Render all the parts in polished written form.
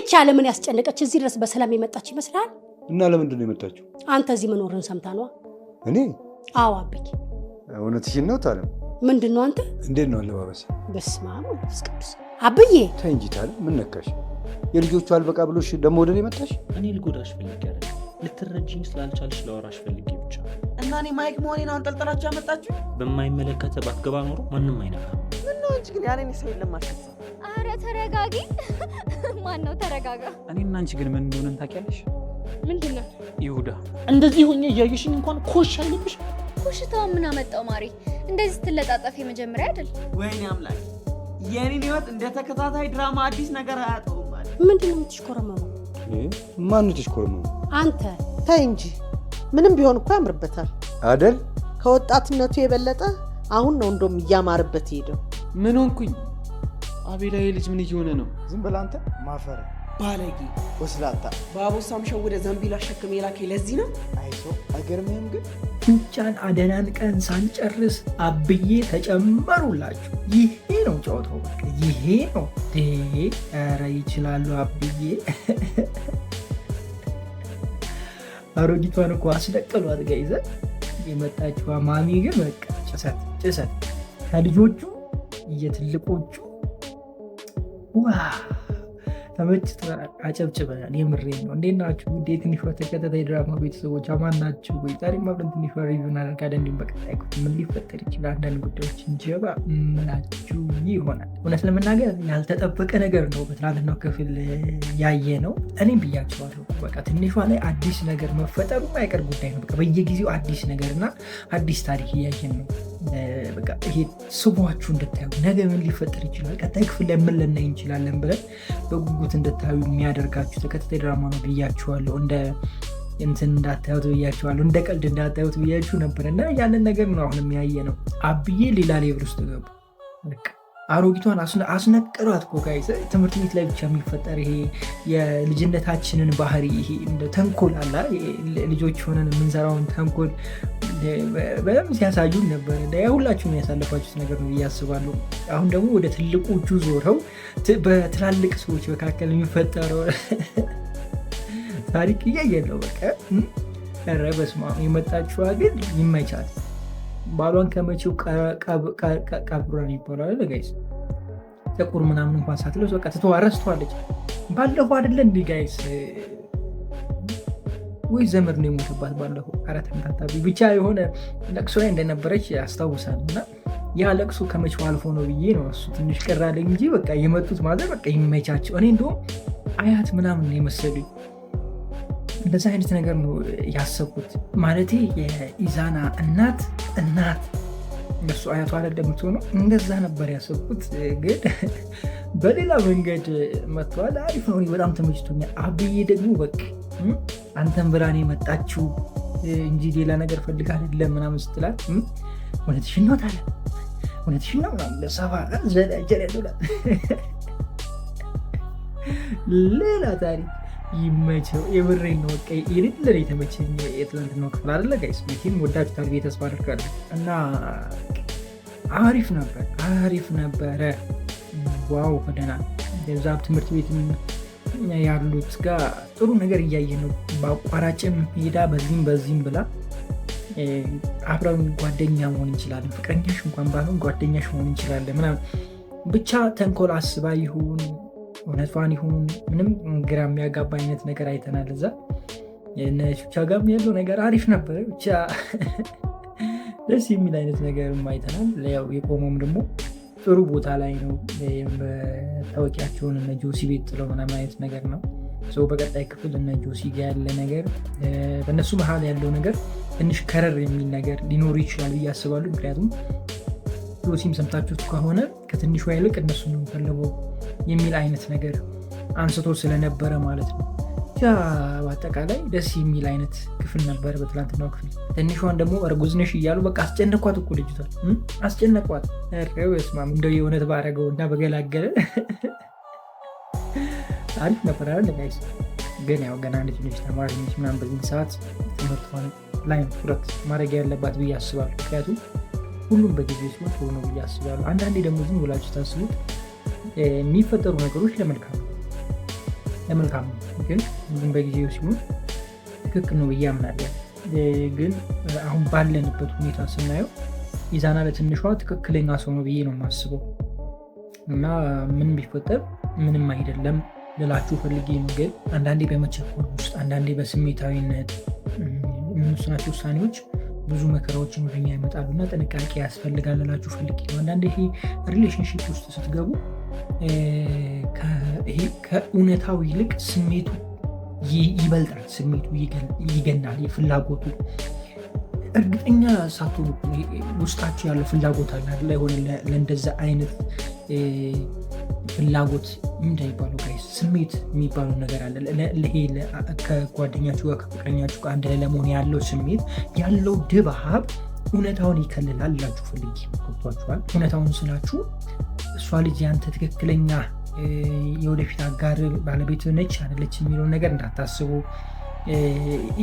እቺ ዓለምን ያስጨነቀች እዚህ ድረስ በሰላም የመጣች ይመስላል? እና ለምንድን ነው የመጣችው? አንተ እዚህ መኖርን ሰምታ ነው? እኔ? አዎ አብዬ። እውነትሽን ነው ታለም? ምንድን ነው አንተ? እንዴት ነው አለባበስ? በስመ አብ ወመንፈስ ቅዱስ። አብዬ ተይ እንጂ ታለም፣ ምን ነካሽ? የልጆቹ አልበቃ ብሎሽ ደግሞ ወደ እኔ መጣሽ? እኔ ልጎዳሽ ፈልጌ አይደል፣ ልትረጂኝ ስላልቻልሽ ለወራሽ ፈልጌ ብቻ። እና እኔ ማይክ መሆኔን አንጠልጥላችሁ ያመጣችሁ? በማይመለከተ ባትገባ ኖሮ ማንም አይነካም። ምን ነው እንጂ ግን ያኔ ሰው የለም ማለት ነው። አረ ተረጋጊ። ማን ነው ተረጋጋ? እኔና አንቺ ግን ምን እንደሆነን ታውቂያለሽ? ምንድነው? ይሁዳ እንደዚህ ሆኜ እያየሽኝ እንኳን ኮሽ አይልብሽ? ኮሽታው ምን አመጣው ማሪ? እንደዚህ ስትለጣጠፍ የመጀመሪያ አይደል? ወይኔ አምላክ፣ የኔን ህይወት እንደ ተከታታይ ድራማ አዲስ ነገር አያጠውም ማለት። ምንድነው የምትሽኮረመመው? ማን ነው የምትሽኮረመመው? አንተ ተይ እንጂ ምንም ቢሆን እኮ ያምርበታል አይደል? ከወጣትነቱ የበለጠ አሁን ነው እንደውም እያማረበት ሄደው። ምን ሆንኩኝ? አቤላ ልጅ ምን እየሆነ ነው? ዝም ብለህ አንተ ማፈር ባለጌ ወስላታ ባቦሳም ሸውደ ዘንቢል አሸክም የላከኝ ለዚህ ነው። አይዞ አይገርምህም? ግን ብቻን አደናን ቀን ሳንጨርስ አብዬ ተጨመሩላችሁ። ይሄ ነው ጨዋታው፣ በቃ ይሄ ነው። ኧረ ይችላሉ አብዬ። አሮጊቷን እኮ አስለቀሏት ጋይዘ። የመጣችዋ ማሚ ግን በቃ ጭሰት ጭሰት ከልጆቹ የትልቆቹ ዋ ተመችቶናል፣ አጨብጭበናል። የምሬን ነው። እንዴት ናችሁ? እንዴት ትንሿ ተከታታይ ድራማ ቤተሰቦች አማን ናችሁ ወይ? ዛሬም አብረን ትንሿ ሪቪው እናደርጋለን። እንዲሁም በቀጣይ ምን ሊፈጠር ይችላል አንዳንድ ጉዳዮችን ጀባ ምላችሁ ይሆናል። እውነት ለመናገር ያልተጠበቀ ነገር ነው በትናንትናው ክፍል ያየ ነው። እኔም ብያቸዋለሁ፣ በቃ ትንሿ ላይ አዲስ ነገር መፈጠሩ የማይቀር ጉዳይ ነው። በቃ በየጊዜው አዲስ ነገርና አዲስ ታሪክ እያየን ነው። በቃ ይሄ ስቧችሁ እንድታዩ ነገ ምን ሊፈጠር ይችላል፣ ቀጣይ ክፍል ላይ ምን ልናይ እንችላለን ብለን በጉጉት እንድታዩ የሚያደርጋችሁ ተከታታይ ድራማ ነው ብያችኋለሁ። እንደ እንትን እንዳታዩት ብያችኋለሁ፣ እንደ ቀልድ እንዳታዩት ብያችሁ ነበር እና ያንን ነገር ነው አሁን የሚያየ ነው። አብዬ ሌላ ሌቭል ውስጥ ገቡ። አሮጊቷን አስነቀሯት እኮ ጋይስ። ትምህርት ቤት ላይ ብቻ የሚፈጠር ይሄ የልጅነታችንን ባህሪ ይሄ እንደ ተንኮል አላ ልጆች ሆነን የምንሰራውን ተንኮል በደንብ ሲያሳዩን ነበር። ሁላችሁም ያሳለፋችሁት ነገር ነው ብዬ አስባለሁ። አሁን ደግሞ ወደ ትልቆቹ ዞረው በትላልቅ ሰዎች መካከል የሚፈጠረው ታሪክ እያየን ነው። በቃ ኧረ በስመ አብ። የመጣችዋ ግን ይመቻል። ባሏን ከመቼው ቀብሯን ይባላል ጋይስ። ጥቁር ምናምን እንኳን ሳትለብስ በቃ ትተዋረስተዋለች። ባለፈው አይደለ እንዲ ጋይስ ወይ ዘመድ ነው የሞተባት ባለፈው። አራት ተንታታቢ ብቻ የሆነ ለቅሶ ላይ እንደነበረች ያስታውሳል። እና ያ ለቅሶ ከመቼው አልፎ ነው ብዬ ነው እሱ ትንሽ ቀራለኝ እንጂ በቃ የመጡት ማለት በቃ ይመቻቸው። እኔ እንደውም አያት ምናምን ነው የመሰሉኝ። እንደዛ አይነት ነገር ነው ያሰብኩት። ማለቴ የኢዛና እናት እነሱ አያቷ አይደለም የምትሆነው፣ እንደዛ ነበር ያሰብኩት። ግን በሌላ መንገድ መጥተዋል። አሪፍ ነው፣ በጣም ተመችቶኛል። አብዬ ደግሞ በቃ አንተን ብራኔ መጣችው እንጂ ሌላ ነገር ፈልጋ አይደለም ምናምን ስትላት እውነትሽን ነው ታለ እውነትሽን ነው ለሰባ ሌላ ታሪክ ይመቸው። የብሬን ነው በቃ የሌለ የተመቸኝ የትላንትናው ክፍል አይደለ ጋይስ። መቼም ወዳችሁታል ብዬ ተስፋ አደርጋለሁ እና አሪፍ ነበረ። ዋው ፈደናል። በዛ ትምህርት ቤት ያሉት ጋር ጥሩ ነገር እያየ ነው። በአቋራጭም ሄዳ በዚህም ብላ አብረን ጓደኛ መሆን እንችላለን፣ ፍቅረኛሽ እንኳን ባልሆን ጓደኛሽ መሆን እንችላለን ምናምን ብቻ ተንኮል አስባ ይሁን እውነቷን ይሁን ምንም ግራ የሚያጋባ አይነት ነገር አይተናል። እዛ ቹቻ ጋርም ያለው ነገር አሪፍ ነበር። ብቻ ደስ የሚል አይነት ነገርም አይተናል። ያው የቆመውም ደግሞ ጥሩ ቦታ ላይ ነው። መታወቂያቸውን እነ ጆሲ ቤት ጥለው ምናምን አይነት ነገር ነው። በቀጣይ ክፍል እነ ጆሲ ጋር ያለ ነገር በእነሱ መሀል ያለው ነገር ትንሽ ከረር የሚል ነገር ሊኖሩ ይችላል ብዬ አስባለሁ። ምክንያቱም ጆሲም ሰምታችሁት ከሆነ ከትንሿ ይልቅ እነሱ ነው የሚፈልገው የሚል አይነት ነገር አንስቶ ስለነበረ ማለት ነው። በአጠቃላይ ደስ የሚል አይነት ክፍል ነበር በትላንትናው ክፍል። ትንሿን ደግሞ እርጉዝ ነሽ እያሉ በቃ አስጨነቋት እኮ ልጅቷን አስጨነቋት። ስማም እንደው የእውነት ባረገው እና በገላገለ አሪፍ ነበር አይደል ጋይስ። ግን ያው ገና ልጅ ነች፣ ተማሪ ነች ምናምን በዚህ ሰዓት ትምህርቷን ላይ ትኩረት ማድረግ ያለባት ብዬ አስባለሁ። ምክንያቱም ሁሉም በጊዜ ሲሆን ጥሩ ነው ብዬ አስባለሁ። አንዳንዴ ደግሞ ዝም ብላችሁ ታስቡት የሚፈጠሩ ነገሮች ለመልካም ለመልካም ነው። ግን ሁሉም በጊዜው ሲሆን ትክክል ነው ብዬ አምናለሁ። ግን አሁን ባለንበት ሁኔታ ስናየው ኢዛና ለትንሿ ትክክለኛ ሰው ነው ብዬ ነው የማስበው እና ምን ቢፈጠር ምንም አይደለም ልላችሁ ፈልጌ ነው። ግን አንዳንዴ በመቸኮል ውስጥ አንዳንዴ በስሜታዊነት የምንወስናቸው ውሳኔዎች ብዙ መከራዎችን ወደኛ ይመጣሉና ጥንቃቄ ያስፈልጋል ልላችሁ ፈልጌ ነው። አንዳንዴ ይሄ ሪሌሽንሺፕ ውስጥ ስትገቡ ከእውነታው ይልቅ ስሜቱ ይበልጣል፣ ስሜቱ ይገናል። የፍላጎቱ እርግጠኛ ሳትሆኑ ውስጣችሁ ያለው ፍላጎት አለ አይደል? የሆነ ለእንደዛ አይነት ፍላጎት ምንድን ይባለው ጋይስ ስሜት የሚባለው ነገር አለ። ለሄ ከጓደኛችሁ ጋር ከፍቅረኛችሁ ጋር አንድ ላይ ለመሆን ያለው ስሜት ያለው ድባብ እውነታውን ይከልላል ላችሁ ፈልጌ ገብቷችኋል። እውነታውን ስላችሁ እሷ ልጅ ያንተ ትክክለኛ የወደፊት አጋር ባለቤት ነች አይደለች የሚለውን ነገር እንዳታስቡ።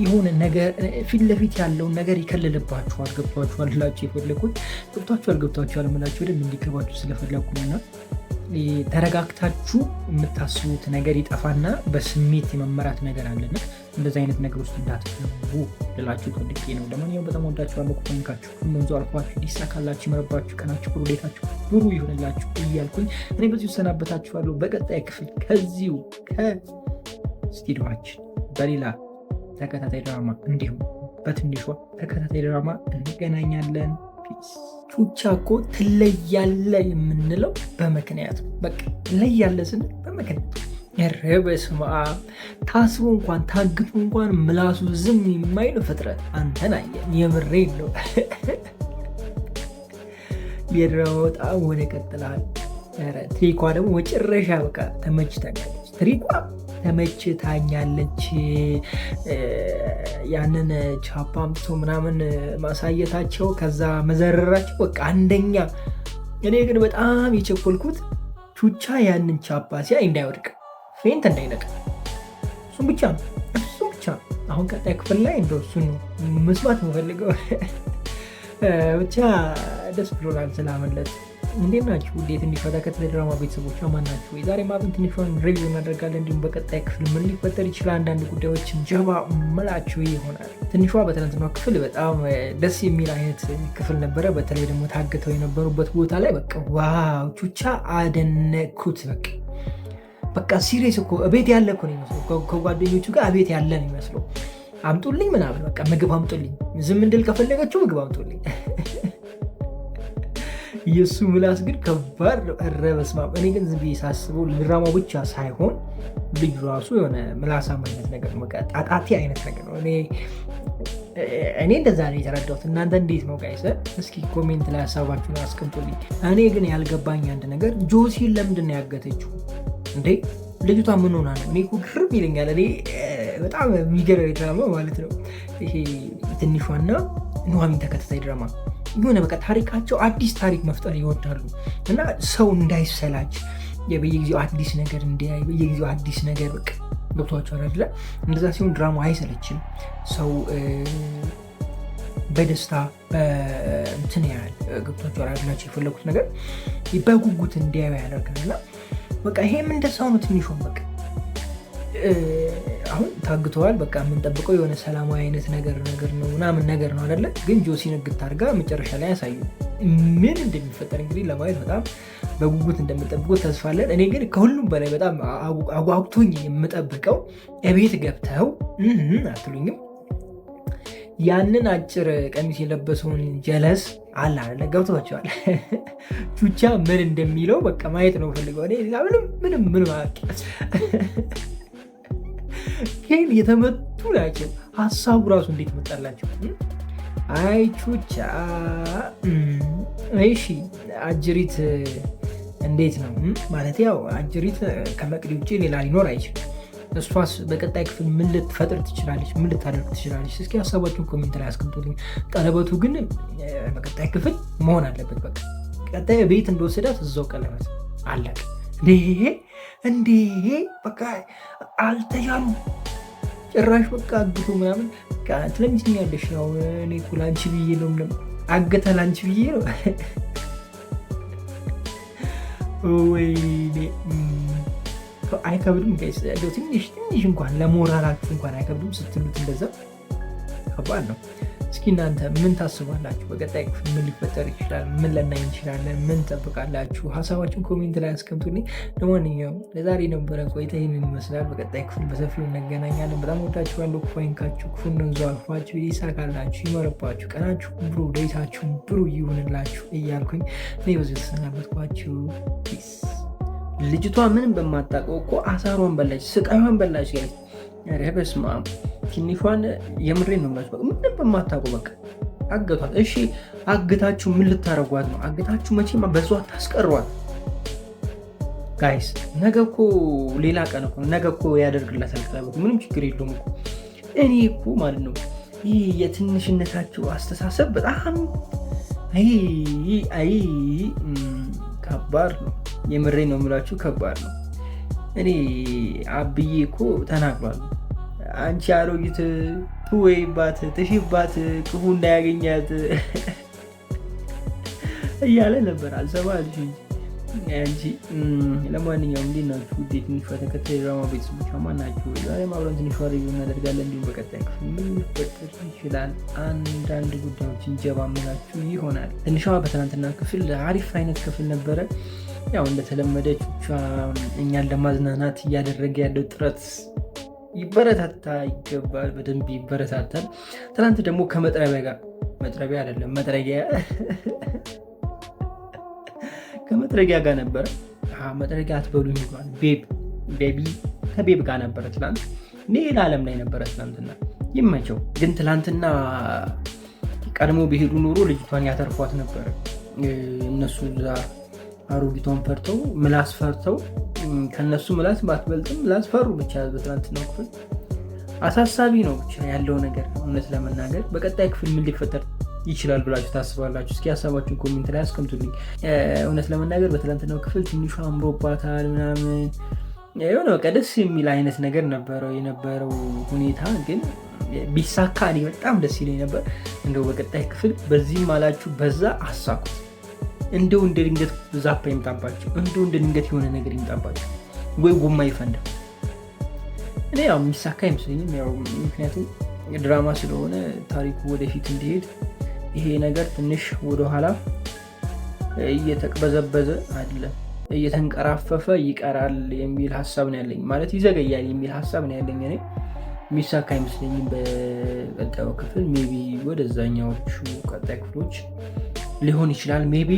የሆነ ነገር ፊት ለፊት ያለውን ነገር ይከልልባችኋል። ገብቷችኋል ላችሁ የፈለኩት ገብቷችኋል ምላችሁ ወደ እንዲገባችሁ ስለፈለኩ ነውና ተረጋግታችሁ የምታስቡት ነገር ይጠፋና በስሜት የመመራት ነገር አለና እንደዚህ አይነት ነገር ውስጥ እንዳትገቡ ልላችሁ ፈልጌ ነው። ለማንኛውም በጣም ወዳችኋለሁ። ኮንካችሁ ሁሉም ዞ አልፏችሁ ሊሳካላችሁ ይመረባችሁ፣ ቀናችሁ ሁሉ ሌታችሁ ብሩ ይሆንላችሁ እያልኩኝ እኔ በዚሁ ሰናበታችኋለሁ። በቀጣይ ክፍል ከዚሁ ከስቱዲዮአችን በሌላ ተከታታይ ድራማ እንዲሁም በትንሿ ተከታታይ ድራማ እንገናኛለን። ፒስ። ቹቻ እኮ ትለያለ የምንለው በምክንያት በቃ ትለያለ ስንል በምክንያት በስመ አብ ታስቦ እንኳን ታግቶ እንኳን ምላሱ ዝም የማይል ፍጥረት አንተን አየን። የምሬን ነው። የድራማው በጣም ወደ ቀጥላል። ትሪኳ ደግሞ መጨረሻ በቃ ተመችታኛለች። ትሪኳ ተመችታኛለች። ያንን ቻፓ አምጥቶ ምናምን ማሳየታቸው ከዛ መዘረራቸው በቃ አንደኛ። እኔ ግን በጣም የቸኮልኩት ቹቻ ያንን ቻፓ ሲያይ እንዳይወድቅ ፌንት እንዳይነቅ እሱም ብቻ ነው። አሁን ቀጣይ ክፍል ላይ እንደው እሱን ነው መስማት የምፈልገው። ብቻ ደስ ብሎናል ስላመለጥ። እንዴት ናችሁ? እንዴት እንዲፈታ ከተድራማ ቤተሰቦች ማን ናችሁ? የዛሬ ማብን ትንሿን ሪቪው እናደርጋለን። እንዲሁም በቀጣይ ክፍል ምን ሊፈጠር ይችላል አንዳንድ ጉዳዮችን ጀባ መላችሁ ይሆናል። ትንሿ በትናንትናው ክፍል በጣም ደስ የሚል አይነት ክፍል ነበረ። በተለይ ደግሞ ታግተው የነበሩበት ቦታ ላይ በቃ ዋው ቹቻ አደነኩት። በቃ ሲሪየስ እኮ እቤት ያለ እኮ ነው የሚመስለው። ከጓደኞቹ ጋር እቤት ያለ ነው የሚመስለው። አምጡልኝ ምናምን በቃ ምግብ አምጡልኝ፣ ዝም እንድል ከፈለጋችሁ ምግብ አምጡልኝ። የሱ ምላስ ግን ከባድ ነው። ኧረ በስመ አብ። እኔ ግን ዝም ብዬ ሳስበው ድራማው ብቻ ሳይሆን ልጅ ራሱ የሆነ ምላሳም አይነት ነገር ነው፣ ጣጣቴ አይነት ነገር ነው። እኔ እንደዛ ነው የተረዳሁት። እናንተ እንዴት ነው ጋይስ? እስኪ ኮሜንት ላይ ሀሳባችሁን አስቀምጡልኝ። እኔ ግን ያልገባኝ አንድ ነገር ጆሲን ለምንድን ነው ያገተችው እንዴ? ልጅቷ ምን ሆና ነው? እኔ እኮ ግርም ይለኛል። እኔ በጣም የሚገርም ድራማ ማለት ነው ይሄ ትንሿና ኑሐሚን ተከታታይ ድራማ የሆነ በቃ ታሪካቸው አዲስ ታሪክ መፍጠር ይወዳሉ እና ሰው እንዳይሰላች በየጊዜው አዲስ ነገር እንዲያይ በየጊዜው አዲስ ነገር በቃ ገብቷቸዋል አይደለ? እንደዛ ሲሆን ድራማ አይሰለችም። ሰው በደስታ እንትን ያህል ገብቷቸዋል አይደላቸው የፈለጉት ነገር በጉጉት እንዲያዩ ያደርጋልና በቃ ይሄም እንደዛው ነው። ትንሿን በቃ አሁን ታግተዋል። በቃ የምንጠብቀው የሆነ ሰላማዊ አይነት ነገር ነው ምናምን ነገር ነው አይደለ? ግን ጆሲን እግት አድርጋ መጨረሻ ላይ ያሳዩ ምን እንደሚፈጠር እንግዲህ ለማየት በጣም በጉጉት እንደምጠብቁት ተስፋ አለን። እኔ ግን ከሁሉም በላይ በጣም አጓጉቶኝ የምጠብቀው እቤት ገብተው አትሉኝም? ያንን አጭር ቀሚስ የለበሰውን ጀለስ አለ አይደለ? ገብቷቸዋል። ቹቻ ምን እንደሚለው በቃ ማየት ነው ፈልገው። ምንም ግን የተመቱ ናቸው። ሀሳቡ ራሱ እንዴት መጣላቸው? አይ ቹቻ። እሺ አጅሪት እንዴት ነው ማለት? ያው አጅሪት ከመቅዲ ውጭ ሌላ ሊኖር አይችልም። እሷስ በቀጣይ ክፍል ምን ልትፈጥር ትችላለች? ምን ልታደርግ ትችላለች? እስኪ ሀሳባችሁን ኮሜንት ላይ አስቀምጡልኝ። ቀለበቱ ግን በቀጣይ ክፍል መሆን አለበት። በቃ ቀጣይ ቤት እንደወሰዳት እዛው ቀለበት አለቀ። እንዴ በቃ አልተያሉ ጭራሽ በቃ አግቶ ምናምን ትለምችኛለሽ። ያው እኔ እኮ ላንቺ ብዬ ነው አገተ ላንቺ ብዬ ነው። ወይኔ አይከብድም ጋይስ? እንደው ትንሽ እንኳን ለሞራላችሁ እንኳን አይከብድም ስትሉት እንደዛ ከባድ ነው። እስኪ እናንተ ምን ታስባላችሁ? በቀጣይ ክፍል ምን ሊፈጠር ይችላል? ምን ልናይ እንችላለን? ምን ጠብቃላችሁ? ሀሳባችሁን ኮሜንት ላይ አስቀምጡልኝ። ለማንኛውም ለዛሬ ነበረን ቆይታ ይህንን ይመስላል። በቀጣይ ክፍል በሰፊው እንገናኛለን። በጣም ወዳችኋለሁ። ክፉ አይንካችሁ፣ ክፉ እንደንዙ አልፏችሁ፣ ይሳካላችሁ፣ ይመርባችሁ፣ ቀናችሁ ብሩ፣ ሌሊታችሁ ብሩ ይሁንላችሁ እያልኩኝ እኔ በዚህ ተሰናበትኳችሁ። ፒስ። ልጅቷ ምንም በማታውቀው እኮ አሳሯን በላች፣ ስቃዩን በላች። ጋይስ ኧረ በስመ አብ። ትንሿን የምሬን ነው የምላችሁ። ምንም በማታውቁ በቃ አገቷት። እሺ አግታችሁ ምን ልታረጓት ነው? አግታችሁ መቼም በዛው ታስቀሯት ጋይስ። ነገ እኮ ሌላ ቀን እኮ ነገ እኮ ያደርግላታል ቀለበቱ። ምንም ችግር የለውም እኮ። እኔ እኮ ማለት ነው ይህ የትንሽነታችሁ አስተሳሰብ በጣም ከባድ ነው። የምሬን ነው የምላችሁ፣ ከባድ ነው። እኔ አብዬ እኮ ተናግሯል። አንቺ አሮጊት ትወይባት ትሽባት ክፉ እንዳያገኛት እያለ ነበር። አልሰማልሽ እንጂ። ለማንኛውም እንዴት ናችሁ? ውድ የትንሿ ተከታይ ድራማ ቤተሰቦች ማን ናችሁ? ዛሬ አብረን ትንሿ ሪቪው እናደርጋለን። እንዲሁም በቀጣይ ክፍል ምን ሊፈጠር ይችላል አንዳንድ ጉዳዮችን ጀባ ምላችሁ ይሆናል። ትንሿ በትናንትና ክፍል አሪፍ አይነት ክፍል ነበረ። ያው እንደተለመደች እኛን ለማዝናናት እያደረገ ያለው ጥረት ይበረታታ ይገባል። በደንብ ይበረታታል። ትናንት ደግሞ መጥረቢያ አይደለም ከመጥረጊያ ጋር ነበረ። መጥረጊያ አትበሉኝ ይሏል። ቤቢ ከቤብ ጋር ነበረ ትናንት። ሌላ ዓለም ላይ ነበረ ትናንትና። ይመቸው። ግን ትናንትና ቀድሞ ቢሄዱ ኖሮ ልጅቷን ያተርፏት ነበረ። እነሱ እዛ አሮጊቷን ፈርተው ምላስ ፈርተው ከነሱ ምላስ ባትበልጥም ምላስ ፈሩ። ብቻ በትናንትናው ክፍል አሳሳቢ ነው ብቻ ያለው ነገር። እውነት ለመናገር በቀጣይ ክፍል ምን ሊፈጠር ይችላል ብላችሁ ታስባላችሁ? እስኪ ሀሳባችሁን ኮሜንት ላይ አስቀምጡልኝ። እውነት ለመናገር በትናንትናው ክፍል ትንሿ አምሮባታል ምናምን የሆነ በቃ ደስ የሚል አይነት ነገር ነበረው የነበረው ሁኔታ። ግን ቢሳካ እኔ በጣም ደስ ይለኝ ነበር። እንደው በቀጣይ ክፍል በዚህም አላችሁ በዛ አሳኩት። እንደው እንደ ድንገት ዛፓ ይምጣባቸው፣ እንደው እንደ ድንገት የሆነ ነገር ይምጣባቸው፣ ወይ ጎማ ይፈንዳ። እኔ ያው የሚሳካ አይመስለኝም። ያው ምክንያቱም ድራማ ስለሆነ ታሪኩ ወደፊት እንዲሄድ ይሄ ነገር ትንሽ ወደኋላ እየተቅበዘበዘ አይደለም እየተንቀራፈፈ ይቀራል የሚል ሀሳብ ነው ያለኝ። ማለት ይዘገያል የሚል ሀሳብ ነው ያለኝ። እኔ የሚሳካ አይመስለኝም በቀጣዩ ክፍል። ሜቢ ወደዛኛዎቹ ቀጣይ ክፍሎች ሊሆን ይችላል። ሜቢ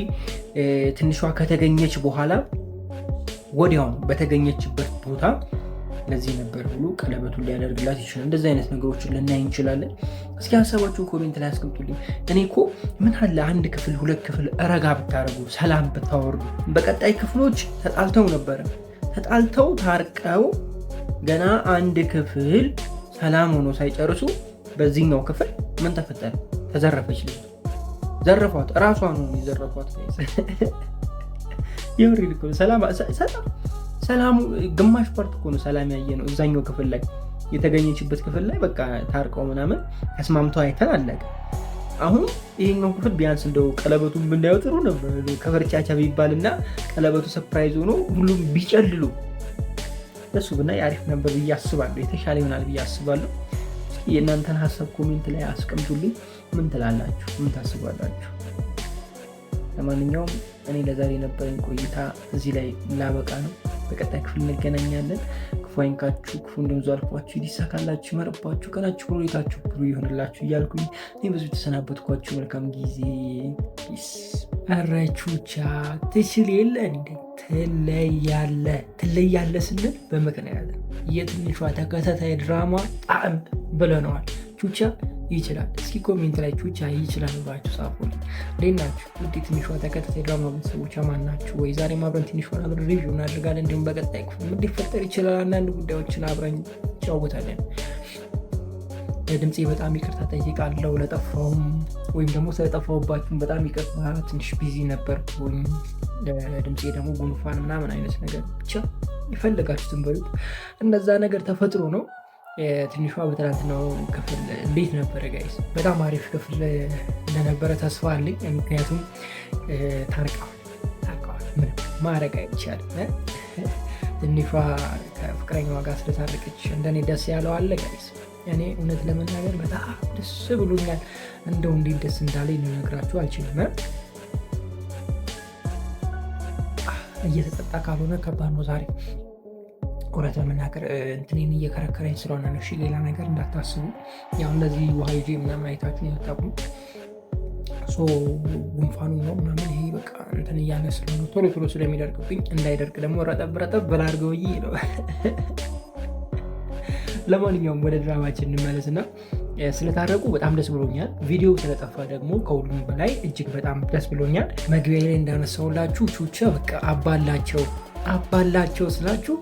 ትንሿ ከተገኘች በኋላ ወዲያውኑ በተገኘችበት ቦታ ለዚህ ነበር ብሎ ቀለበቱን ሊያደርግላት ይችላል። እንደዚህ አይነት ነገሮችን ልናይ እንችላለን። እስኪ ሀሳባችሁን ኮሜንት ላይ አስቀምጡልኝ። እኔ እኮ ምን አለ አንድ ክፍል ሁለት ክፍል ረጋ ብታደርጉ፣ ሰላም ብታወርዱ። በቀጣይ ክፍሎች ተጣልተው ነበረ። ተጣልተው ታርቀው ገና አንድ ክፍል ሰላም ሆኖ ሳይጨርሱ በዚህኛው ክፍል ምን ተፈጠረ? ተዘረፈች ልጅ። ዘረፏት። እራሷ ነው የዘረፏት። የምሬን እኮ ሰላሙ ግማሽ ፓርት እኮ ነው ሰላም ያየ ነው። እዛኛው ክፍል ላይ የተገኘችበት ክፍል ላይ በቃ ታርቀው ምናምን ተስማምተው አይተን አለቀ። አሁን ይሄኛው ክፍል ቢያንስ እንደው ቀለበቱን ብናየው ጥሩ ነበር። ከፈርቻቻ ቢባልና ቀለበቱ ሰርፕራይዝ ሆኖ ሁሉም ቢጨልሉ እሱ ብናይ አሪፍ ነበር ብዬ አስባለሁ። የተሻለ ይሆናል ብዬ አስባለሁ። የእናንተን ሀሳብ ኮሜንት ላይ አስቀምጡልኝ። ምን ትላላችሁ? ምን ታስባላችሁ? ለማንኛውም እኔ ለዛሬ የነበረኝ ቆይታ እዚህ ላይ ላበቃ ነው። በቀጣይ ክፍል እንገናኛለን። ክፉ አይንካችሁ፣ ክፉ እንደምዙ አልፏችሁ፣ ይሳካላችሁ፣ ይመርባችሁ፣ ቀናችሁ ሁኔታችሁ ብሩ ይሆንላችሁ እያልኩኝ እኔ ብዙ ተሰናበትኳችሁ። መልካም ጊዜ። ፒስ። አራችሁቻ ትችል የለ እንዴ? ትለያለ ስንል በምክንያት የትንሿ ተከታታይ ድራማ ጣዕም ብለነዋል። ቹቻ ይችላል። እስኪ ኮሜንት ላይ ቹቻ ይችላል ባችሁ ጻፉ። እንዴት ናችሁ? ውድ ትንሿ ተከታታይ ድራማ ቤተሰቦች ማን ናችሁ? ወይ ዛሬ አብረን ትንሿን አብረን ሪቪው እናደርጋለን። እንዲሁም በቀጣይ ክፍል ምን ሊፈጠር ይችላል አንዳንድ ጉዳዮችን አብረን እንጫወታለን። ለድምፄ በጣም ይቅርታ ጠይቃለሁ። ለጠፋውም ወይም ደግሞ ስለጠፋውባችሁም በጣም ይቅርታ። ትንሽ ቢዚ ነበርኩኝ። ለድምፄ ደግሞ ጉንፋን ምናምን አይነት ነገር ብቻ ይፈልጋችሁትን በሉት። እነዛ ነገር ተፈጥሮ ነው። ትንሿ በትናንትናው ክፍል እንዴት ነበረ ጋይስ? በጣም አሪፍ ክፍል እንደነበረ ተስፋ አለኝ። ምክንያቱም ታርቀዋል። ምንም ማድረግ አይቻልም። ትንሿ ከፍቅረኛዋ ጋር ስለታረቀች እንደኔ ደስ ያለው አለ ጋይስ? እኔ እውነት ለመናገር በጣም ደስ ብሎኛል። እንደው እንዴት ደስ እንዳለኝ ልነግራችሁ አልችልም። እየተጠጣ ካልሆነ ከባድ ነው ዛሬ። እውነት ለመናገር እንትኔን እየከረከረኝ ስለሆነ ነው። እሺ ሌላ ነገር እንዳታስቡ። ያው እንደዚህ ውሃ ይዤ ምናምን አይታችሁ የምታውቁ ጉንፋኑ ነው ምናምን ይሄ በቃ እንትን እያለ ስለሆነ ቶሎ ስለሚደርቅብኝ እንዳይደርቅ ደግሞ ረጠብ በላርገው ነው። ለማንኛውም ወደ ድራማችን እንመለስና ስለታረቁ በጣም ደስ ብሎኛል። ቪዲዮ ስለጠፋ ደግሞ ከሁሉም በላይ እጅግ በጣም ደስ ብሎኛል። መግቢያ ላይ እንዳነሳውላችሁ ቹቻ በቃ አባላቸው ስላችሁ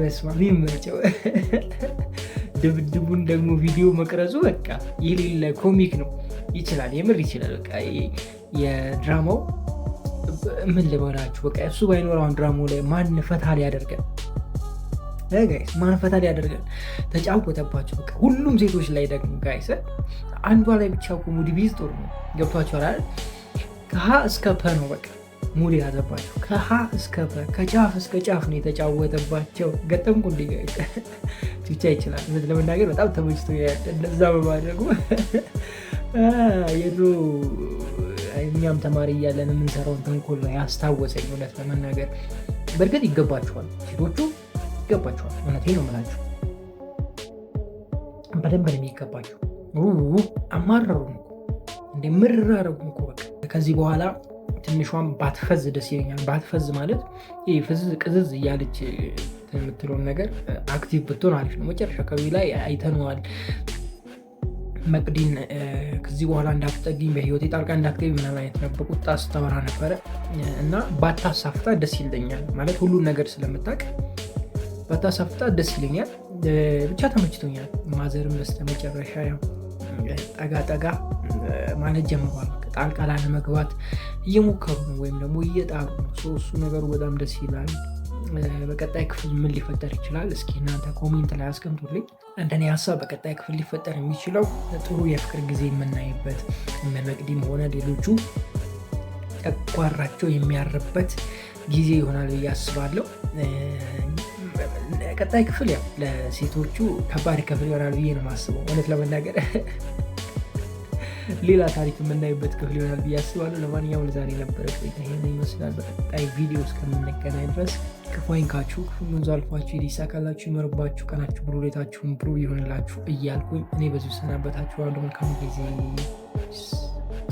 በስመ አብ ይመቸው። ድብድቡን ደግሞ ቪዲዮ መቅረጹ በቃ የሌለ ኮሚክ ነው። ይችላል፣ የምር ይችላል። በቃ የድራማው ምን ልበላችሁ፣ በቃ እሱ ባይኖር አሁን ድራማው ላይ ማን ፈታ ሊያደርገን ጋይስ? ማን ፈታ ሊያደርገን? ተጫወተባቸው በቃ ሁሉም ሴቶች ላይ ደግሞ ጋይስ፣ አንዷ ላይ ብቻ እኮ ሙድ ቢዝ ጥሩ ነው። ገብቷችኋል አይደል? ከሀ እስከ ፐ ነው በቃ ሙድ ያዘባቸው። ከሀ እስከ ፐ ከጫፍ እስከ ጫፍ ነው የተጫወተባቸው። ገጠምኩ እንዲ ጋይስ። ብቻ ይችላል ለመናገር በጣም ተመችቶ እንደዛ በማድረጉ የድሮ እኛም ተማሪ እያለን የምንሰራውን ተንኮል ነው ያስታወሰኝ። እውነት ለመናገር በእርግጥ ይገባችኋል፣ ሴቶቹ ይገባችኋል። እውነቴን ነው የምላችሁ፣ በደንብ ነው የሚገባችሁ። አማረሩን እንደ ምራረጉን እኮ በቃ ከዚህ በኋላ ትንሿም ባትፈዝ ደስ ይለኛል። ባትፈዝ ማለት ይህ ፍዝዝ ቅዝዝ እያለች የምትለውን ነገር አክቲቭ ብትሆን አሪፍ ነው። መጨረሻ አካባቢ ላይ አይተነዋል። መቅዲን ከዚህ በኋላ እንዳትጠጊኝ፣ በህይወቴ ጣልቃ እንዳትገቢ ምናምን አይነት ነበር ቁጣ ስታወራ ነበረ እና ባታሳፍታ ደስ ይለኛል። ማለት ሁሉን ነገር ስለምታውቅ ባታሳፍታ ደስ ይለኛል። ብቻ ተመችቶኛል። ማዘርም በስተመጨረሻ ጠጋ ማለት ጀምሯል። ጣልቃ ላለመግባት እየሞከሩ ነው ወይም ደግሞ እየጣሩ ነው። እሱ ነገሩ በጣም ደስ ይላል። በቀጣይ ክፍል ምን ሊፈጠር ይችላል? እስኪ እናንተ ኮሜንት ላይ አስቀምጡልኝ። እንደኔ ሀሳብ በቀጣይ ክፍል ሊፈጠር የሚችለው ጥሩ የፍቅር ጊዜ የምናይበት እነ መቅዲም ሆነ ሌሎቹ ጨጓራቸው የሚያርበት ጊዜ ይሆናል ብዬ አስባለሁ። ቀጣይ ክፍል ያው ለሴቶቹ ከባድ ክፍል ይሆናል ብዬ ነው የማስበው። እውነት ለመናገር ሌላ ታሪክ የምናይበት ክፍል ይሆናል ብዬ አስባለሁ። ለማንኛውም ለዛሬ ነበረ ቆይታ ይሄን ይመስላል። በቀጣይ ቪዲዮ እስከምንገናኝ ድረስ ክፉ አይንካችሁ፣ ክፉ መንዞ አልፏችሁ፣ ይሳካላችሁ፣ ይመርባችሁ፣ ቀናችሁ ብሩህ፣ ሌታችሁም ብሩህ ይሆንላችሁ እያልኩኝ እኔ በዚሁ ሰናበታችኋለሁ። መልካም ጊዜ።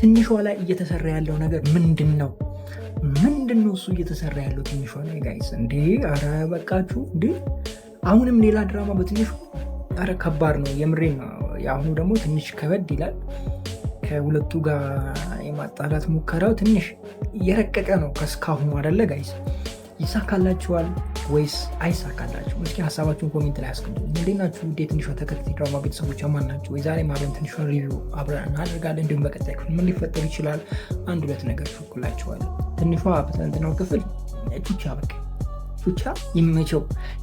ትንሿ ላይ እየተሰራ ያለው ነገር ምንድን ነው? እሱ እየተሰራ ያለው ትንሿ ላይ ጋይስ? እንዴ አረ በቃችሁ እንዴ! አሁንም ሌላ ድራማ በትንሹ። አረ ከባድ ነው፣ የምሬን ነው። የአሁኑ ደግሞ ትንሽ ከበድ ይላል። ከሁለቱ ጋር የማጣላት ሙከራው ትንሽ እየረቀቀ ነው ከስካሁኑ አይደለ ጋይስ? ይሳካላችኋል ወይስ አይሳካላችሁ? እስኪ ሀሳባችሁን ኮሜንት ላይ አስቀምጡ። እንዴት ናችሁ? ውድ የትንሿ ተከታታይ ድራማ ቤተሰቦች ማን ናቸው? የዛሬ ማብረን ትንሿ ሪቪው አብረን እናደርጋለን። እንዲሁም በቀጣይ ክፍል ምን ሊፈጠር ይችላል አንድ ሁለት ነገር ሾኩላችኋል። ትንሿ በትናንትናው ክፍል ቹቻ ይመቸው።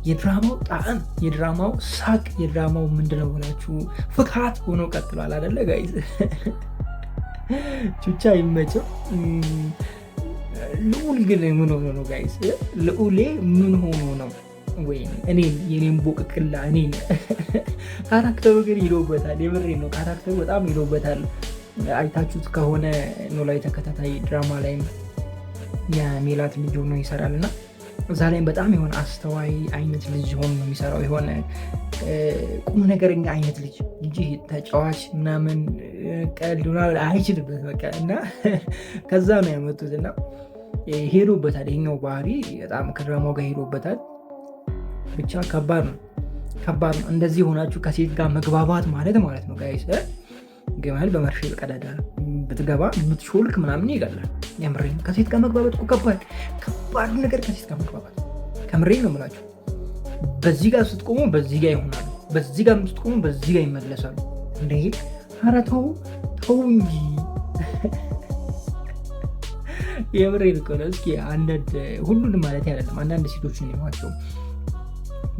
የድራማው ጣዕም፣ የድራማው ሳቅ፣ የድራማው ምንድነው ብላችሁ ፍካት ሆኖ ቀጥሏል አይደለ ጋይዝ? ቹቻ ይመቸው። ልዑል ግን ምን ሆኖ ነው ጋይስ? ልዑሌ ምን ሆኖ ነው? ወይም የኔን ቦቅቅላ እኔን ካራክተሩ ግን ይለውበታል። የምሬ ነው፣ ካራክተሩ በጣም ይለውበታል። አይታችሁት ከሆነ ኖላዊ ተከታታይ ድራማ ላይም የሜላት ልጅ ሆኖ ይሰራል እና እዛ ላይም በጣም የሆነ አስተዋይ አይነት ልጅ ሆኖ ነው የሚሰራው። የሆነ ቁም ነገረኛ አይነት ልጅ እንጂ ተጫዋች ምናምን ቀልድ አይችልበት በቃ እና ከዛ ነው ያመጡት እና ሄዶበታል። ይሄኛው ባህሪ በጣም ከድራማው ጋር ሄዶበታል። ብቻ ከባድ ነው። እንደዚህ ሆናችሁ ከሴት ጋር መግባባት ማለት ነው ጋይስ። ግመል በመርፌ ቀዳዳ ብትገባ ብትሾልክ ምናምን ይገላል። የምሬን ከሴት ጋር መግባባት እኮ ከባድ ነገር። ከሴት ጋር መግባባት ከምሬን ነው የምላችሁ። በዚህ ጋር ስትቆሙ በዚህ ጋር ይሆናሉ፣ በዚህ ጋር ስትቆሙ በዚህ ጋር ይመለሳሉ። እንዴ ኧረ ተው እንጂ የምሬን እኮ ነው። እስኪ አንዳንድ ሁሉንም ማለት አይደለም፣ አንዳንድ ሴቶችን ይሏቸው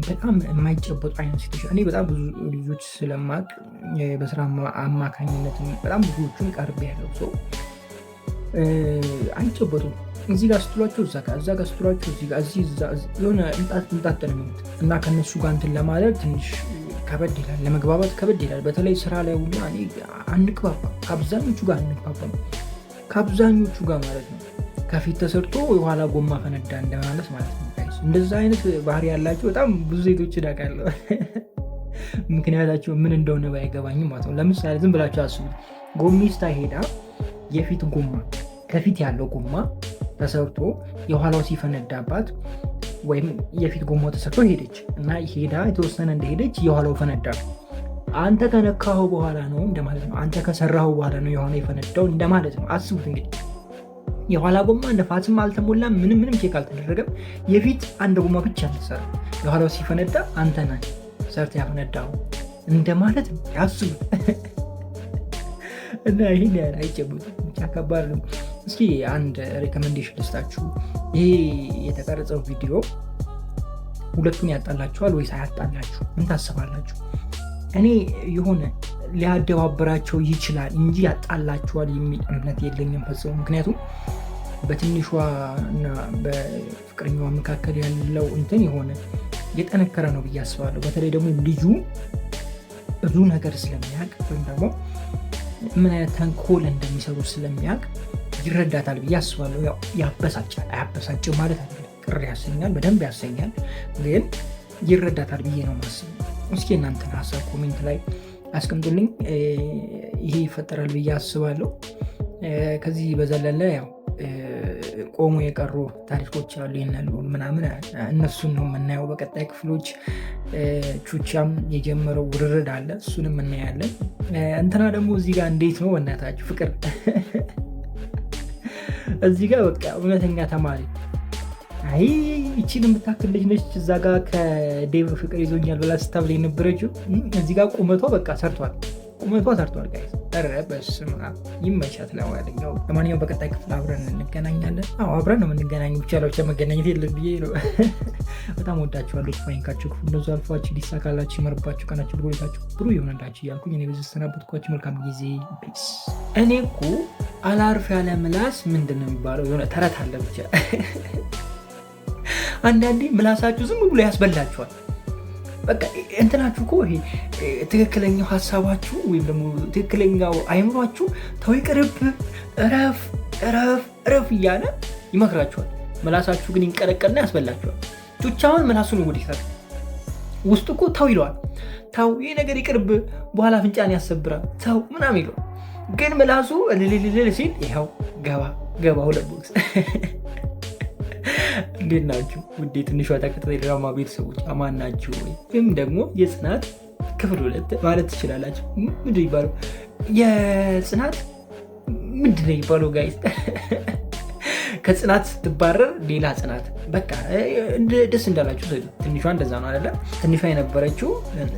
በጣም የማይጨበጡ አይነት ሴቶች። እኔ በጣም ብዙ ልጆች ስለማቅ በስራ አማካኝነት በጣም ብዙዎቹን ቀርብ ያለው ሰው አይጨበጡም። እዚህ ጋር ስትሏቸው እዛ ጋር ስትሏቸው እዚህ ጋር የሆነ እንጣጥ ነው የሚሉት እና ከነሱ ጋር እንትን ለማለት ትንሽ ከበድ ይላል፣ ለመግባባት ከበድ ይላል። በተለይ ስራ ላይ ሁሉ አንግባባም፣ ከአብዛኞቹ ጋር አንግባባም፣ ከአብዛኞቹ ጋር ማለት ነው። ከፊት ተሰርቶ የኋላ ጎማ ፈነዳ እንደማለት ማለት ነው። እንደዛ አይነት ባህሪ ያላቸው በጣም ብዙ ሴቶች እዳቃለሁ። ምክንያታቸው ምን እንደሆነ ባይገባኝም ማለት ነው። ለምሳሌ ዝም ብላችሁ አስቡት። ጎሚስታ ሄዳ የፊት ጎማ ከፊት ያለው ጎማ ተሰርቶ የኋላው ሲፈነዳባት ወይም የፊት ጎማው ተሰርቶ ሄደች እና ሄዳ የተወሰነ እንደሄደች የኋላው ፈነዳ። አንተ ከነካኸው በኋላ ነው እንደማለት ነው። አንተ ከሰራኸው በኋላ ነው የኋላ የፈነዳው እንደማለት ነው። አስቡት እንግዲህ የኋላ ጎማ ነፋስም አልተሞላም፣ ምንም ቼክ አልተደረገም። የፊት አንድ ጎማ ብቻ ተሰራ። የኋላው ሲፈነዳ አንተ ነህ ሰርተ ያፈነዳው እንደማለት ነው። ያስቡ እና ይህን ያህል አይጨቡትም። ብቻ ከባድ ነው። እስኪ አንድ ሬኮሜንዴሽን ልስጣችሁ። ይሄ የተቀረጸው ቪዲዮ ሁለቱን ያጣላችኋል ወይስ አያጣላችሁ? ምን ታስባላችሁ? እኔ የሆነ ሊያደባብራቸው ይችላል እንጂ ያጣላችኋል የሚል እምነት የለኝም ፈጽሞ። ምክንያቱም በትንሿ እና በፍቅረኛዋ መካከል ያለው እንትን የሆነ የጠነከረ ነው ብዬ አስባለሁ። በተለይ ደግሞ ልጁ ብዙ ነገር ስለሚያውቅ ወይም ደግሞ ምን አይነት ተንኮል እንደሚሰሩ ስለሚያውቅ ይረዳታል ብዬ አስባለሁ። ያው ያበሳጫል፣ አያበሳጭም ማለት አይደለም። ቅር ያሰኛል፣ በደንብ ያሰኛል፣ ግን ይረዳታል ብዬ ነው ማስብ። እስኪ እናንተን ሀሳብ ኮሜንት ላይ አስቀምጡልኝ። ይሄ ይፈጠራል ብዬ አስባለሁ። ከዚህ በዘለለ ያው ቆሞ የቀሩ ታሪኮች አሉ ይናሉ ምናምን፣ እነሱን ነው የምናየው በቀጣይ ክፍሎች። ቹቻም የጀመረው ውርርድ አለ፣ እሱንም እናያለን። እንትና ደግሞ እዚህ ጋር እንዴት ነው በእናታችሁ ፍቅር እዚህ ጋር በቃ እውነተኛ ተማሪ። አይ ይቺን የምታክል ልጅ ነች እዛ ጋር ከዴቭ ፍቅር ይዞኛል ብላ ስታብል የነበረችው እዚህ ጋር ቁመቷ በቃ ሰርቷል። ጋይስ በስመ አብ ይመቻት። ለማንኛውም በቀጣይ ክፍል አብረን እንገናኛለን። አብረን ነው የምንገናኘው፣ ብቻ መገናኘት የለም ብዬ ነው። በጣም ወዳችኋለሁ። ፋይንካችሁ ክፉ እንደዛ አልፏችሁ ሊሳካላችሁ ይመርባችሁ፣ ቀናችሁ ብሩይታችሁ ብሩ ይሆንላችሁ እያልኩኝ እኔ በዚህ ተሰናበትኳችሁ። መልካም ጊዜ። ፒስ። እኔ እኮ አላርፍ ያለ ምላስ ምንድን ነው የሚባለው? የሆነ ተረት አለ ብቻ። አንዳንዴ ምላሳችሁ ዝም ብሎ ያስበላችኋል። በቃ እንትናችሁ እኮ ይሄ ትክክለኛው ሀሳባችሁ ወይም ደግሞ ትክክለኛው አይምሯችሁ ተው ይቅርብ፣ እረፍ እያለ ይመክራችኋል። ምላሳችሁ ግን ይንቀለቀልና ያስበላችኋል። ቹቻውን ምላሱን ይወድታል፣ ውስጡ እኮ ተው ይለዋል። ተው ይሄ ነገር ይቅርብ፣ በኋላ አፍንጫን ያሰብራል፣ ተው ምናምን ይለዋል። ግን ምላሱ ልልልል ሲል ይኸው ገባ ሁለት ቦክስ። እንዴት ናችሁ ውዴ ትንሿ ተከታታይ ድራማ ቤተሰቦች? አማን ናችሁ ወይ? ወይም ደግሞ የጽናት ክፍል 2 ማለት ትችላላችሁ። ምንድን ይባለው የጽናት ምንድን ነው ይባለው ጋይስ? ከጽናት ስትባረር ሌላ ጽናት። በቃ ደስ እንዳላችሁ ትንሿ እንደዛ ነው አይደለ? ትንሿ የነበረችው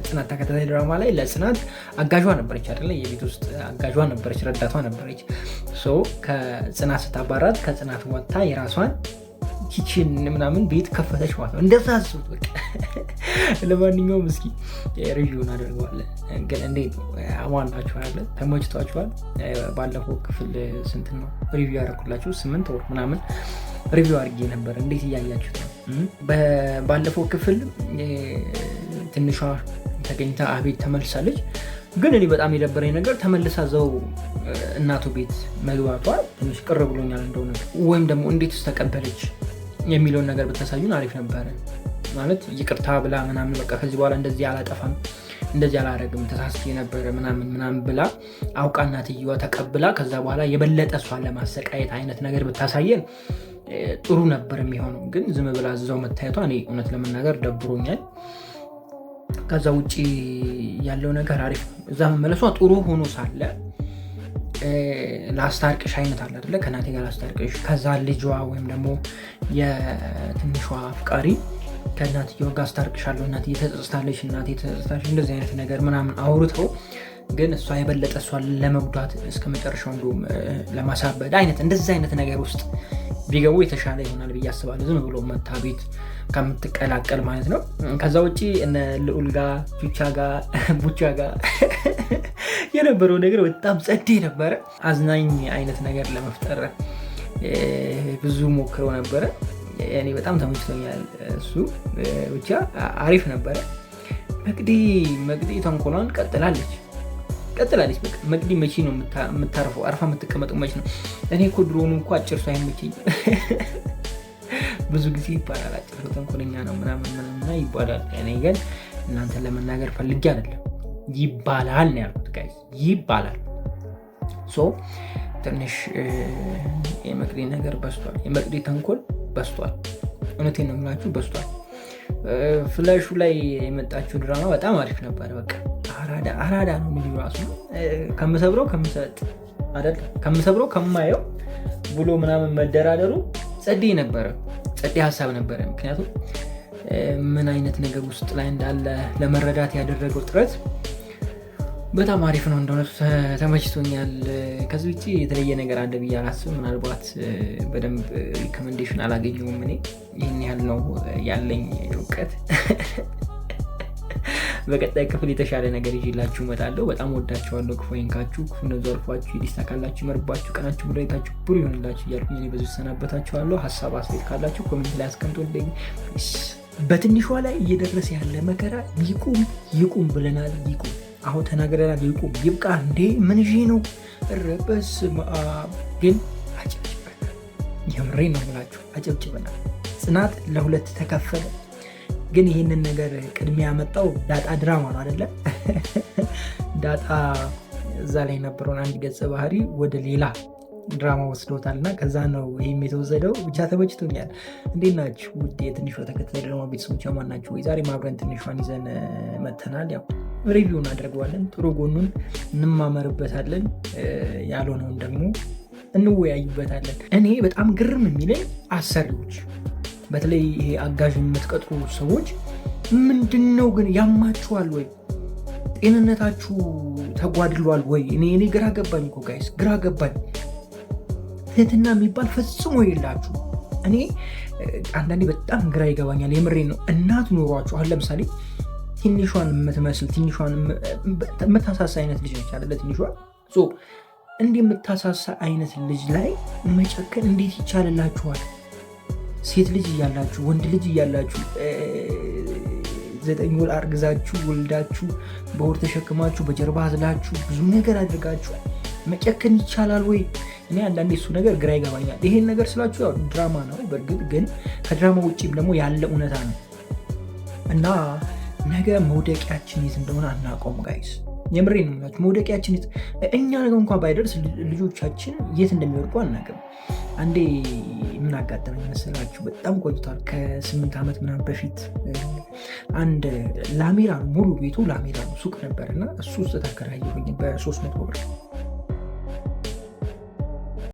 ጽናት ተከታታይ ድራማ ላይ ለጽናት አጋዧ ነበረች አይደለ? የቤት ውስጥ አጋዧ ነበረች፣ ረዳቷ ነበረች። ከጽናት ስታባራት ከጽናት ወጥታ የራሷን ኪችን ምናምን ቤት ከፈተች ማለት ነው። እንደዛ አስቡት በቃ። ለማንኛውም እስኪ ሪቪውን አደርገዋለን። ግን እንዴት ነው አማናችኋል? ተመችቷችኋል? ባለፈው ክፍል ስንት ነው ሪቪው ያደረኩላችሁ? 8 ወር ምናምን ሪቪው አድርጌ ነበር። እንዴት እያያችሁት ነው? ባለፈው ክፍል ትንሿ ተገኝታ አቤት ተመልሳለች። ግን እኔ በጣም የደበረኝ ነገር ተመልሳ እዛው እናቱ ቤት መግባቷ ትንሽ ቅር ብሎኛል እንደሆነ። ወይም ደግሞ እንዴትስ ተቀበለች የሚለውን ነገር ብታሳዩን አሪፍ ነበረ። ማለት ይቅርታ ብላ ምናምን በቃ ከዚህ በኋላ እንደዚህ አላጠፋም፣ እንደዚህ አላረግም፣ ተሳስቼ ነበረ ምናምን ብላ አውቃ እናትየዋ ተቀብላ ከዛ በኋላ የበለጠ እሷን ለማሰቃየት አይነት ነገር ብታሳየን ጥሩ ነበር የሚሆነው። ግን ዝም ብላ እዛው መታየቷ እኔ እውነት ለመናገር ደብሮኛል። ከዛ ውጪ ያለው ነገር አሪፍ፣ እዛ መመለሷ ጥሩ ሆኖ ሳለ ላስታርቅሽ አይነት አለ አይደለ? ከእናቴ ጋር ላስታርቅሽ። ከዛ ልጇ ወይም ደግሞ የትንሿ አፍቃሪ ከእናትየው ጋር አስታርቅሻለሁ፣ እናትዬ ተጸጽታለች፣ እናቴ ተጸጽታለች፣ እንደዚህ አይነት ነገር ምናምን አውርተው ግን እሷ የበለጠ እሷን ለመጉዳት እስከ መጨረሻው እንዲሁም ለማሳበድ አይነት እንደዚህ አይነት ነገር ውስጥ ቢገቡ የተሻለ ይሆናል ብዬ አስባለሁ። ዝም ብሎ መታ ቤት ከምትቀላቀል ማለት ነው። ከዛ ውጭ እነ ልዑል ጋር ቡቻ ጋር የነበረው ነገር በጣም ጸዴ ነበረ። አዝናኝ አይነት ነገር ለመፍጠር ብዙ ሞክረው ነበረ። እኔ በጣም ተመችቶኛል። እሱ ብቻ አሪፍ ነበረ። መቅዲ ተንኮሏን ቀጥላለች። በቃ መቅዲ መቼ ነው የምታርፈው? አርፋ የምትቀመጠው መቼ ነው? እኔ እኮ ድሮኑ እኮ አጭር ሰው አይመቸኝም። ብዙ ጊዜ ይባላል አጭር ሰው ተንኮለኛ ነው ምናምን ይባላል። እኔ ግን እናንተን ለመናገር ፈልጌ አይደለም፣ ይባላል ነው ያልኩት ጋይስ፣ ይባላል። ትንሽ የመቅዲ ነገር በስቷል፣ የመቅዲ ተንኮል በስቷል። እውነቴን ነው የምላችሁ በስቷል። ፍላሹ ላይ የመጣችው ድራማ በጣም አሪፍ ነበር። በቃ አራዳ ነው ልዩ ራሱ ከምሰብረው ከማየው ብሎ ምናምን መደራደሩ ጸዴ ሀሳብ ነበረ። ምክንያቱም ምን አይነት ነገር ውስጥ ላይ እንዳለ ለመረዳት ያደረገው ጥረት በጣም አሪፍ ነው። እንደሆነ ተመችቶኛል። ከዚህ ውጭ የተለየ ነገር አለ ብዬ አላስብም። ምናልባት በደንብ ሪኮሜንዴሽን አላገኘሁም። እኔ ይህን ያህል ነው ያለኝ እውቀት። በቀጣይ ክፍል የተሻለ ነገር ይዤላችሁ እመጣለሁ። በጣም ወዳችኋለሁ። ክፉ አይንካችሁ፣ ክፉ ዘርፏችሁ፣ ይዲስተካላችሁ፣ ይመርባችሁ፣ ቀናችሁ ሙዳይታችሁ ብሩ ይሆንላችሁ እያልኩኝ እኔ በዚህ ሰናበታችኋለሁ። ሀሳብ አስተያየት ካላችሁ ኮሜንት ላይ አስቀምጡልኝ። በትንሿ ላይ እየደረሰ ያለ መከራ ይቁም ብለናል። ይቁም፣ አሁን ተናግረናል። ይቁም፣ ይብቃ። እንዴ ምን ይሄ ነው? ረበስ ግን አጨብጭበናል። የምሬን ነው ብላችሁ አጨብጭበናል። ጽናት ለሁለት ተከፈለ። ግን ይህንን ነገር ቅድሚያ ያመጣው ዳጣ ድራማ ነው አይደለ? ዳጣ እዛ ላይ የነበረውን አንድ ገጸ ባህሪ ወደ ሌላ ድራማ ወስዶታል እና ከዛ ነው ይህም የተወሰደው። ብቻ ተመችቶኛል። እንዴት ናችሁ ውድ የትንሿ ተከታታይ ድራማ ቤተሰቦች? ማን ናችሁ? ዛሬ አብረን ትንሿን ይዘን መተናል። ያው ሪቪው እናደርገዋለን። ጥሩ ጎኑን እንማመርበታለን፣ ያልሆነውን ደግሞ እንወያይበታለን። እኔ በጣም ግርም የሚለኝ አሰሪዎች፣ በተለይ ይሄ አጋዥ የምትቀጥሩ ሰዎች ምንድነው ግን ያማችኋል ወይ? ጤንነታችሁ ተጓድሏል ወይ? እኔ ግራ ገባኝ እኮ ጋይስ፣ ግራ ገባኝ። ትህትና የሚባል ፈጽሞ የላችሁ። እኔ አንዳንዴ በጣም ግራ ይገባኛል። የምሬን ነው። እናት ኖሯችሁ አሁን ለምሳሌ ትንሿን የምትመስል ትንሿን የምታሳሳ አይነት ልጅ ነች አይደለ? ትንሿ እንዲህ የምታሳሳ አይነት ልጅ ላይ መጨከን እንዴት ይቻልላችኋል? ሴት ልጅ እያላችሁ ወንድ ልጅ እያላችሁ 9 ወር አርግዛችሁ ወልዳችሁ በሆድ ተሸክማችሁ በጀርባ አዝላችሁ ብዙ ነገር አድርጋችሁ መጨከን ይቻላል ወይ? እኔ አንዳንዴ እሱ ነገር ግራ ይገባኛል። ይሄን ነገር ስላችሁ ያው ድራማ ነው፣ በእርግጥ ግን ከድራማ ውጭም ደግሞ ያለ እውነታ ነው እና ነገ መውደቂያችን የት እንደሆነ አናውቀውም ጋይስ። የምሬን ነው የምላችሁ። መውደቂያችን እኛ ነገ እንኳን ባይደርስ ልጆቻችን የት እንደሚወድቁ አናውቅም። አንዴ ምን አጋጠመኝ መሰላችሁ? በጣም ቆይቷል። ከ8 ዓመት ምናምን በፊት አንድ ላሜራ ሙሉ ቤቱ ላሜራ ሱቅ ነበርና እሱ ውስጥ ተከራየሁኝ በ300 ብር